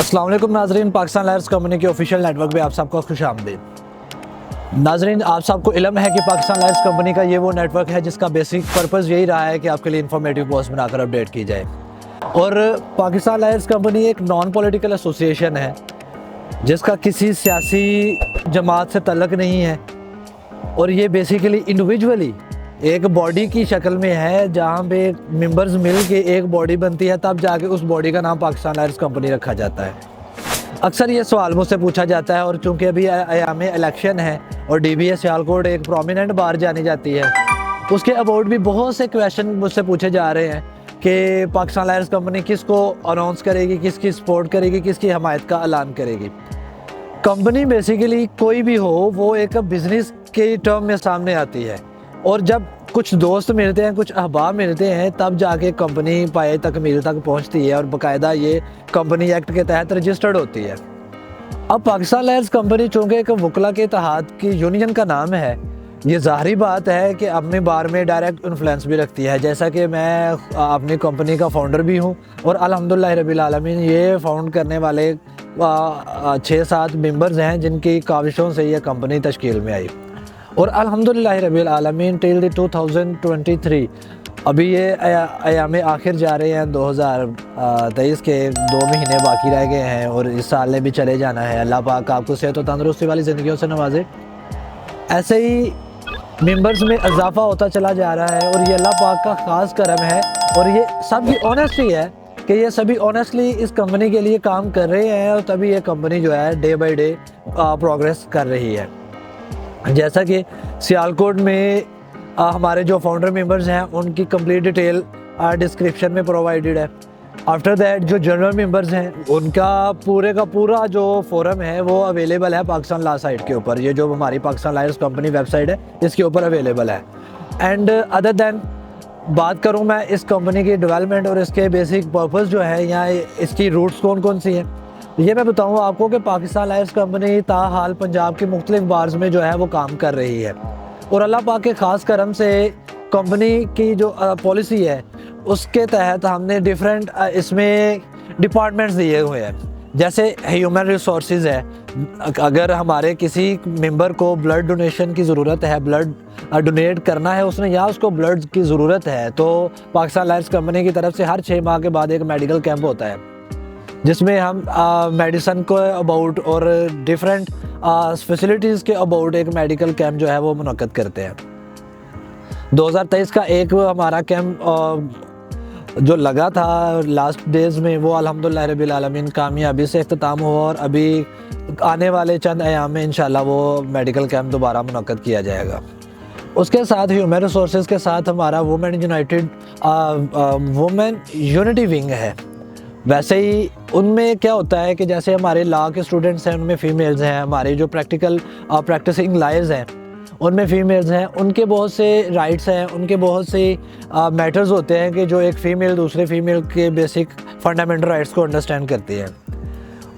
अस्सलाम वालेकुम नाजरीन, पाकिस्तान लायर्स कंपनी के ऑफिशियल नेटवर्क पे आप सबका खुश आमदीद। नाजरीन, आप सबको इल्म है कि पाकिस्तान लायर्स कंपनी का ये वो नेटवर्क है जिसका बेसिक पर्पज़ यही रहा है कि आपके लिए इंफॉर्मेटिव पोस्ट बनाकर अपडेट की जाए। और पाकिस्तान लायर्स कंपनी एक नॉन पॉलिटिकल एसोसिएशन है जिसका किसी सियासी जमात से तल्लक नहीं है, और ये बेसिकली इंडिविजुअली एक बॉडी की शक्ल में है जहाँ पे मेंबर्स मिल के एक बॉडी बनती है, तब जाके उस बॉडी का नाम पाकिस्तान लायर्स कंपनी रखा जाता है। अक्सर ये सवाल मुझसे पूछा जाता है, और चूंकि अभी अयाम इलेक्शन है और DBA सियालकोट एक प्रोमिनेंट बार जानी जाती है, उसके अबाउट भी बहुत से क्वेश्चन मुझसे पूछे जा रहे हैं कि पाकिस्तान लायर्स कंपनी किसको अनाउंस करेगी, किसकी सपोर्ट करेगी, किसकी हमायत का ऐलान करेगी। कंपनी बेसिकली कोई भी हो वो एक बिज़नेस के टर्म में सामने आती है, और जब कुछ दोस्त मिलते हैं, कुछ अहबाब मिलते हैं, तब जाके कंपनी पाए तकमील तक पहुंचती है और बाकायदा ये कंपनी एक्ट के तहत रजिस्टर्ड होती है। अब पाकिस्तान लायर्स कंपनी चूँकि एक वकला के इत्तेहाद की यूनियन का नाम है, ये ज़ाहिरी बात है कि अपने बारे में डायरेक्ट इन्फ्लुएंस भी रखती है। जैसा कि मैं अपनी कंपनी का फाउंडर भी हूँ, और अल्हम्दुलिल्लाह रब्बिल आलमीन ये फाउंड करने वाले 6-7 मेंबर्स हैं जिनकी काविशों से ये कंपनी तश्कील में आई। और अल्हम्दुलिल्लाह रब्बिल आलमीन टिल 2023 अभी ये अयाम आखिर जा रहे हैं। 2023 के 2 महीने बाकी रह गए हैं और इस साल ने भी चले जाना है। अल्लाह पाक आपको सेहत और तंदुरुस्ती वाली ज़िंदगियों से नवाजे। ऐसे ही मेंबर्स में इजाफा होता चला जा रहा है, और ये अल्लाह पाक का ख़ास करम है, और ये सबकी ऑनेस्टी है कि ये सभी ऑनेस्टली इस कंपनी के लिए काम कर रहे हैं, और तभी ये कंपनी जो है डे बाई डे प्रोग्रेस कर रही है। जैसा कि सियालकोट में हमारे जो फाउंडर मेंबर्स हैं उनकी कंप्लीट डिटेल डिस्क्रिप्शन में प्रोवाइडेड है। आफ्टर दैट जो जनरल मेंबर्स हैं उनका पूरे का पूरा जो फोरम है वो अवेलेबल है पाकिस्तान लॉ साइट के ऊपर। ये जो हमारी पाकिस्तान लायर्स कंपनी वेबसाइट है इसके ऊपर अवेलेबल है। एंड अदर दैन बात करूँ मैं इस कंपनी की डेवलपमेंट और इसके बेसिक पर्पस जो है या इसकी रूट्स कौन कौन सी हैं, ये मैं बताऊँ आपको कि पाकिस्तान लायर्स कंपनी ताहाल पंजाब के मुख्तलिफ बार्स में जो है वो काम कर रही है, और अल्लाह पाक के ख़ास करम से कंपनी की जो पॉलिसी है उसके तहत हमने डिफरेंट इसमें डिपार्टमेंट्स दिए हुए हैं। जैसे ह्यूमन रिसोर्सेज है, अगर हमारे किसी मेंबर को ब्लड डोनेशन की ज़रूरत है, ब्लड डोनेट करना है उसने, या उसको ब्लड की ज़रूरत है, तो पाकिस्तान लायर्स कंपनी की तरफ से हर 6 माह के बाद एक मेडिकल कैंप होता है जिसमें हम मेडिसन को अबाउट और डिफरेंट फैसिलिटीज़ के अबाउट एक मेडिकल कैंप जो है वो मुनक्कद करते हैं। 2023 का एक हमारा कैंप जो लगा था लास्ट डेज़ में, वो अल्हम्दुलिल्लाह रब्बिल आलमीन कामयाबी से इख्तिताम हुआ, और अभी आने वाले चंद अयाम में इंशाल्लाह वो मेडिकल कैंप दोबारा मुनक्कद किया जाएगा। उसके साथ ह्यूमन रिसोर्सेज के साथ हमारा वुमेन यूनिटी विंग है। वैसे ही उनमें क्या होता है कि जैसे हमारे लॉ के स्टूडेंट्स हैं उनमें फ़ीमेल्स हैं, हमारे जो प्रैक्टिसिंग लायर्स हैं उनमें फ़ीमेल्स हैं, उनके बहुत से राइट्स हैं, उनके बहुत से मैटर्स होते हैं कि जो एक फ़ीमेल दूसरे फ़ीमेल के बेसिक फंडामेंटल राइट्स को अंडरस्टैंड करती है।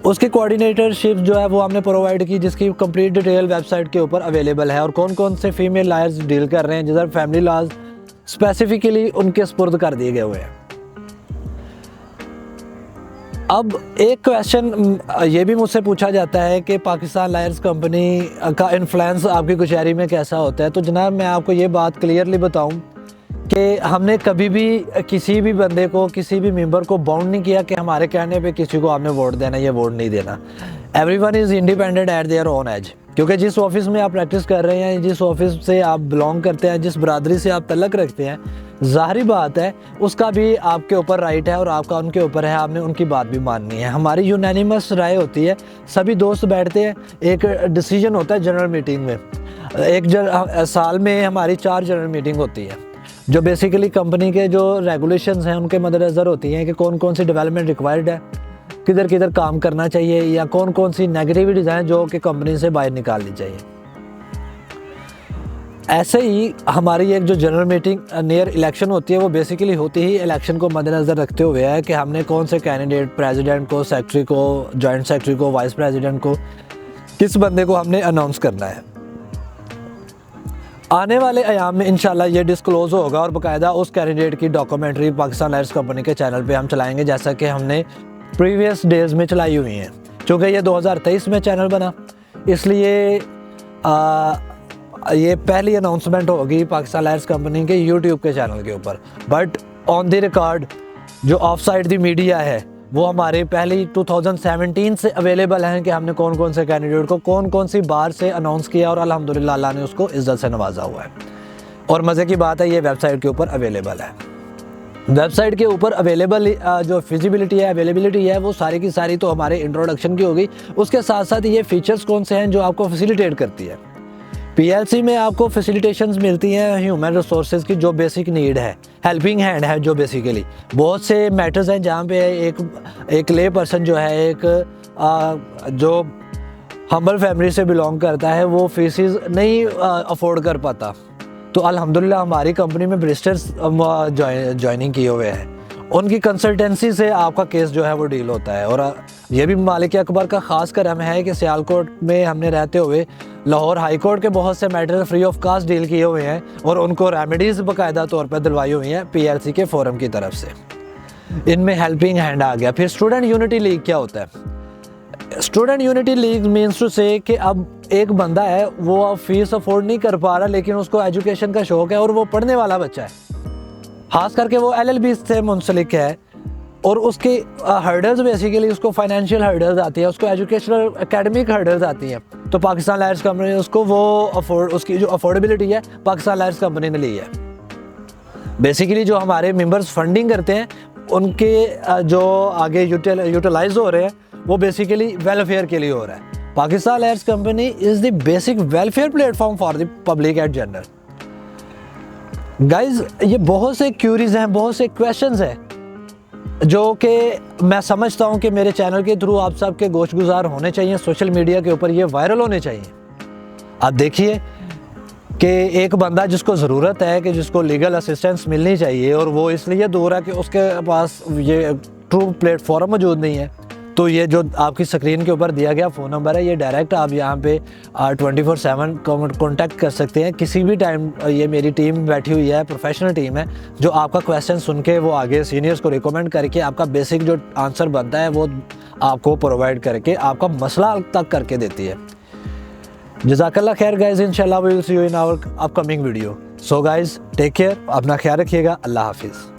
उसकी कोऑर्डिनेटरशिप जो है वो हमने प्रोवाइड की, जिसकी कंप्लीट डिटेल वेबसाइट के ऊपर अवेलेबल है, और कौन कौन से फ़ीमेल लायर्स डील कर रहे हैं, जिधर फैमिली लॉज स्पेसिफिकली उनके स्पुर्द कर दिए गए हुए हैं। अब एक क्वेश्चन ये भी मुझसे पूछा जाता है कि पाकिस्तान लायर्स कंपनी का इन्फ्लुएंस आपकी कुशहरी में कैसा होता है। तो जनाब मैं आपको ये बात क्लियरली बताऊं कि हमने कभी भी किसी भी बंदे को, किसी भी मेंबर को बाउंड नहीं किया कि हमारे कहने पे किसी को आपने वोट देना या वोट नहीं देना। Everyone is independent at their own age, क्योंकि जिस ऑफिस में आप प्रैक्टिस कर रहे हैं, जिस ऑफिस से आप बिलोंग करते हैं, जिस बरादरी से आप तल्लक रखते हैं, ज़ाहिरी बात है उसका भी आपके ऊपर राइट है और आपका उनके ऊपर है, आपने उनकी बात भी माननी है। हमारी यूनानिमस राय होती है, सभी दोस्त बैठते हैं, एक डिसीजन होता है जनरल मीटिंग में। साल में हमारी 4 जनरल मीटिंग होती है जो बेसिकली कंपनी के जो रेगुलेशंस हैं उनके मद्देनज़र होती हैं कि कौन कौन सी डेवलपमेंट रिक्वायर्ड है, किधर किधर काम करना चाहिए, या कौन कौन सी नेगेटिविटीज़ हैं जो कि कंपनी से बाहर निकालनी चाहिए। ऐसे ही हमारी एक जो जनरल मीटिंग नियर इलेक्शन होती है वो बेसिकली होती ही इलेक्शन को मद्देनज़र रखते हुए है कि हमने कौन से कैंडिडेट, प्रेसिडेंट को, सेक्रेटरी को, जॉइंट सेक्रेटरी को, वाइस प्रेसिडेंट को, किस बंदे को हमने अनाउंस करना है। आने वाले अयाम में इंशाल्लाह ये डिस्क्लोज़ होगा, और बाकायदा उस कैंडिडेट की डॉक्यूमेंट्री पाकिस्तान लायर्स कंपनी के चैनल पे हम चलाएंगे, जैसा कि हमने प्रीवियस डेज़ में चलाई हुई हैं। चूँकि ये 2023 में चैनल बना, इसलिए ये पहली अनाउंसमेंट होगी पाकिस्तान लायर्स कंपनी के यूट्यूब के चैनल के ऊपर। बट ऑन द रिकॉर्ड जो ऑफ साइड दी मीडिया है वो हमारे पहले 2017 से अवेलेबल हैं कि हमने कौन कौन से कैंडिडेट को कौन कौन सी बार से अनाउंस किया और अल्हम्दुलिल्लाह अल्लाह ने उसको इज़्ज़त से नवाजा हुआ है। और मज़े की बात है ये वेबसाइट के ऊपर अवेलेबल है। वेबसाइट के ऊपर अवेलेबल जो फिजिबिलिटी है, अवेलेबिलिटी है, वो सारी की सारी तो हमारे इंट्रोडक्शन की होगी। उसके साथ साथ ये फीचर्स कौन से हैं जो आपको फैसिलिटेट करती है। पीएलसी में आपको फैसिलिटेशंस मिलती हैं ह्यूमन रिसोर्सेज की जो बेसिक नीड है, हेल्पिंग हैंड है जो बेसिकली बहुत से मैटर्स हैं जहाँ पे एक ले पर्सन जो है, एक जो हम्बल फैमिली से बिलोंग करता है, वो फीसिस नहीं अफोर्ड कर पाता। तो अल्हम्दुलिल्लाह हमारी कंपनी में बैरिस्टर्स ज्वाइनिंग किए हुए हैं, उनकी कंसल्टेंसी से आपका केस जो है वो डील होता है। और ये भी मालिक अकबर का ख़ास करम है कि सियालकोट में हमने रहते हुए लाहौर हाई कोर्ट के बहुत से matter free of caste deal किए हुए हैं और उनको रेमेडीज़ बाकायदा तौर पर दिलवाई हुई हैं पीएलसी के फोरम की तरफ से। इनमें हेल्पिंग हैंड आ गया। फिर स्टूडेंट यूनिटी लीग क्या होता है? Student unity league means to say कि अब एक बंदा है वो अब फीस अफोर्ड नहीं कर पा रहा, लेकिन उसको एजुकेशन का शौक़ है और वो पढ़ने वाला बच्चा है, ख़ास करके वो LLB से मुंसलिक है और उसके हर्डल्स बेसिकली उसको फाइनेंशियल हर्डल्स आती है, उसको एजुकेशनल एकेडमिक हर्डल्स आती हैं। तो पाकिस्तान लायर्स कंपनी ने उसको उसकी जो अफोर्डेबिलिटी है पाकिस्तान लायर्स कंपनी ने ली है। बेसिकली जो हमारे मेंबर्स फंडिंग करते हैं उनके जो आगे यूटिलाइज हो रहे हैं वो बेसिकली वेलफेयर के लिए हो रहा है। Pakistan lawyers company is the basic welfare platform for the public at general. Guys ये बहुत से क्यूरीज हैं, बहुत से क्वेश्चंस हैं जो कि मैं समझता हूं कि मेरे चैनल के थ्रू आप सब के गोश गुजार होने चाहिए, सोशल मीडिया के ऊपर ये वायरल होने चाहिए। आप देखिए कि एक बंदा जिसको ज़रूरत है कि जिसको लीगल असिस्टेंस मिलनी चाहिए और वो इसलिए दूर है कि उसके पास ये ट्रू प्लेटफॉर्म मौजूद नहीं है। तो ये जो आपकी स्क्रीन के ऊपर दिया गया फ़ोन नंबर है, ये डायरेक्ट आप यहाँ पे 24/7 कॉन्टैक्ट कर सकते हैं किसी भी टाइम। ये मेरी टीम बैठी हुई है, प्रोफेशनल टीम है, जो आपका क्वेश्चन सुन के वो आगे सीनियर्स को रिकमेंड करके आपका बेसिक जो आंसर बनता है वो आपको प्रोवाइड करके आपका मसला तक करके देती है। जज़ाकल्लाह खैर गाइज, इंशाल्लाह we will see you in our upcoming video. So guys take care, अपना ख्याल रखिएगा। अल्लाह हाफिज़।